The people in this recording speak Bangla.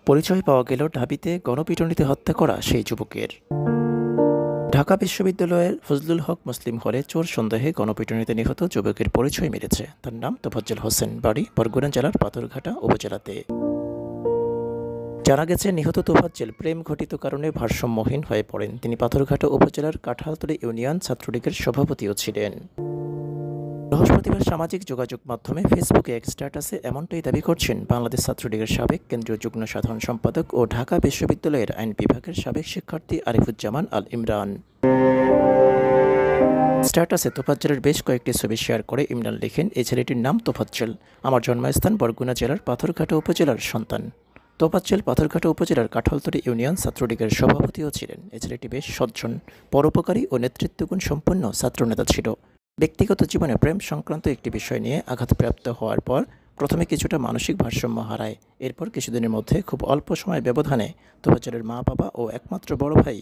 পরিচয় পাওয়া গেল ঢাবিতে গণপিটুনিতে হত্যা করা সেই যুবকের। ঢাকা বিশ্ববিদ্যালয়ের ফজলুল হক মুসলিম হলে চোর সন্দেহে গণপিটুনিতে নিহত যুবকের পরিচয় মিলেছে। তার নাম তোফাজ্জল হোসেন, বাড়ি বরগুনা জেলার পাথরঘাটা উপজেলাতে। জানা গেছে, নিহত তোফাজ্জল প্রেম ঘটিত কারণে ভারসাম্যহীন হয়ে পড়েন। তিনি পাথরঘাটা উপজেলার কাঁঠালতলী ইউনিয়ন ছাত্রলীগের সভাপতিও ছিলেন। বৃহস্পতিবার সামাজিক যোগাযোগ মাধ্যমে ফেসবুকে এক স্ট্যাটাসে এমনটাই দাবি করছেন বাংলাদেশ ছাত্রলীগের সাবেক কেন্দ্রীয় যুগ্ম সাধারণ সম্পাদক ও ঢাকা বিশ্ববিদ্যালয়ের আইন বিভাগের সাবেক শিক্ষার্থী আরিফুজ্জামান আল ইমরান। স্ট্যাটাসে তোফাজ্জলের বেশ কয়েকটি ছবি শেয়ার করে ইমরান লেখেন, এই ছেলেটির নাম তোফাজ্জল, আমার জন্মস্থান বরগুনা জেলার পাথরঘাটা উপজেলার সন্তান। তোফাজ্জল পাথরঘাটা উপজেলার কাঁঠালতলী ইউনিয়ন ছাত্রলীগের সভাপতিও ছিলেন। এই ছেলেটি বেশ সজ্জন, পরোপকারী ও নেতৃত্বগুণ সম্পন্ন ছাত্রনেতা ছিল। ব্যক্তিগত জীবনে প্রেম সংক্রান্ত একটি বিষয় নিয়ে আঘাতপ্রাপ্ত হওয়ার পর প্রথমে কিছুটা মানসিক ভারসাম্য হারায়। এরপর কিছুদিনের মধ্যে খুব অল্প সময় ব্যবধানে তোফাজ্জলের মা বাবা ও একমাত্র বড় ভাই